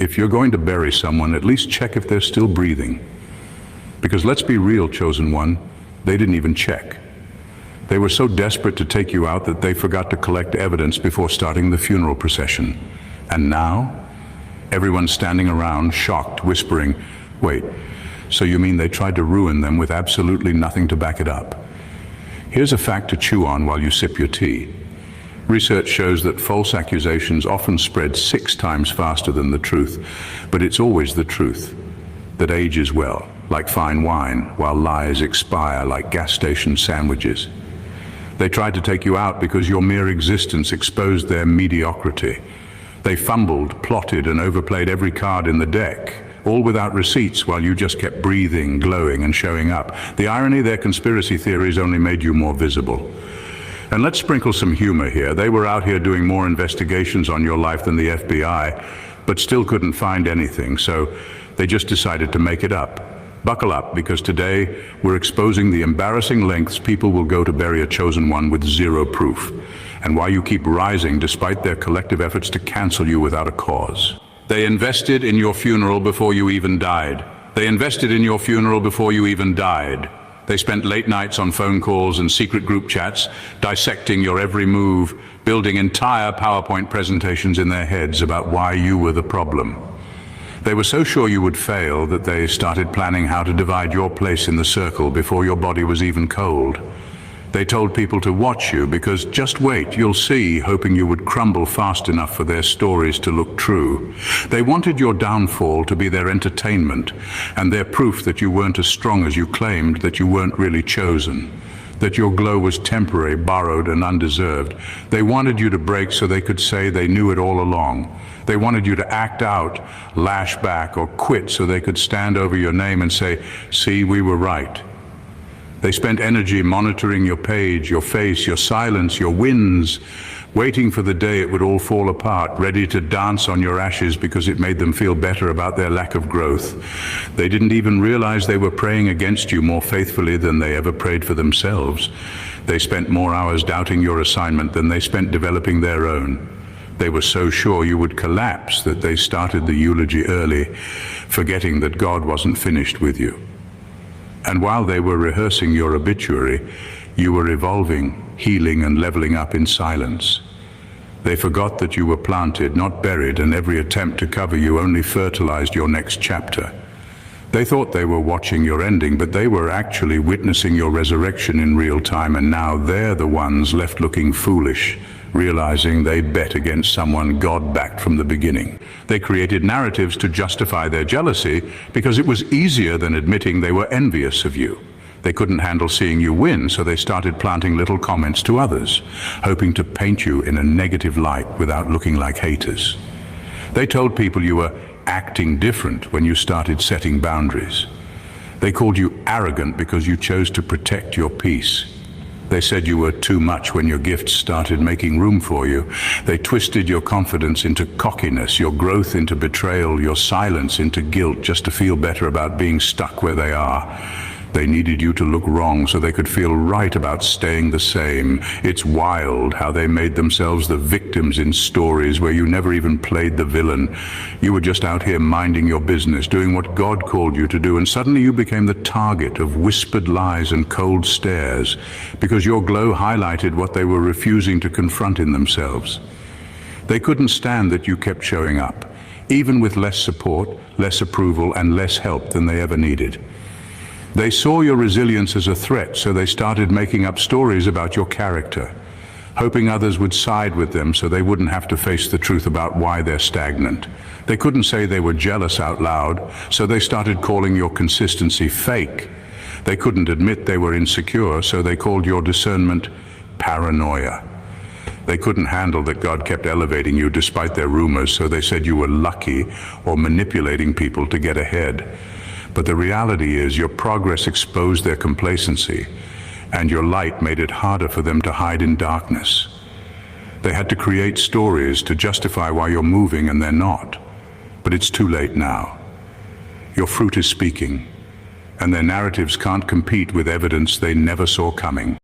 If you're going to bury someone, at least check if they're still breathing. Because let's be real, Chosen One, they didn't even check. They were so desperate to take you out that they forgot to collect evidence before starting the funeral procession. And now, everyone's standing around, shocked, whispering, "Wait, so you mean they tried to ruin them with absolutely nothing to back it up?" Here's a fact to chew on while you sip your tea. Research shows that false accusations often spread 6 times faster than the truth, but it's always the truth that ages well, like fine wine, while lies expire like gas station sandwiches. They tried to take you out because your mere existence exposed their mediocrity. They fumbled, plotted, and overplayed every card in the deck, all without receipts, while you just kept breathing, glowing, and showing up. The irony, their conspiracy theories only made you more visible. And let's sprinkle some humor here. They were out here doing more investigations on your life than the FBI, but still couldn't find anything, so they just decided to make it up. Buckle up, because today we're exposing the embarrassing lengths people will go to bury a chosen one with 0 proof, and why you keep rising despite their collective efforts to cancel you without a cause. They invested in your funeral before you even died. They invested in your funeral before you even died. They spent late nights on phone calls and secret group chats, dissecting your every move, building entire PowerPoint presentations in their heads about why you were the problem. They were so sure you would fail that they started planning how to divide your place in the circle before your body was even cold. They told people to watch you because just wait, you'll see, hoping you would crumble fast enough for their stories to look true. They wanted your downfall to be their entertainment and their proof that you weren't as strong as you claimed, that you weren't really chosen, that your glow was temporary, borrowed, and undeserved. They wanted you to break so they could say they knew it all along. They wanted you to act out, lash back, or quit so they could stand over your name and say, "See, we were right." They spent energy monitoring your page, your face, your silence, your wins, waiting for the day it would all fall apart, ready to dance on your ashes because it made them feel better about their lack of growth. They didn't even realize they were praying against you more faithfully than they ever prayed for themselves. They spent more hours doubting your assignment than they spent developing their own. They were so sure you would collapse that they started the eulogy early, forgetting that God wasn't finished with you. And while they were rehearsing your obituary, you were evolving, healing, and leveling up in silence. They forgot that you were planted, not buried, and every attempt to cover you only fertilized your next chapter. They thought they were watching your ending, but they were actually witnessing your resurrection in real time, and now they're the ones left looking foolish, realizing they bet against someone God backed from the beginning. They created narratives to justify their jealousy because it was easier than admitting they were envious of you. They couldn't handle seeing you win, so they started planting little comments to others, hoping to paint you in a negative light without looking like haters. They told people you were acting different when you started setting boundaries. They called you arrogant because you chose to protect your peace. They said you were too much when your gifts started making room for you. They twisted your confidence into cockiness, your growth into betrayal, your silence into guilt, just to feel better about being stuck where they are. They needed you to look wrong so they could feel right about staying the same. It's wild how they made themselves the victims in stories where you never even played the villain. You were just out here minding your business, doing what God called you to do, and suddenly you became the target of whispered lies and cold stares because your glow highlighted what they were refusing to confront in themselves. They couldn't stand that you kept showing up, even with less support, less approval, and less help than they ever needed. They saw your resilience as a threat, so they started making up stories about your character, hoping others would side with them so they wouldn't have to face the truth about why they're stagnant. They couldn't say they were jealous out loud, so they started calling your consistency fake. They couldn't admit they were insecure, so they called your discernment paranoia. They couldn't handle that God kept elevating you despite their rumors, so they said you were lucky or manipulating people to get ahead. But the reality is your progress exposed their complacency, and your light made it harder for them to hide in darkness. They had to create stories to justify why you're moving and they're not. But it's too late now. Your fruit is speaking, and their narratives can't compete with evidence they never saw coming.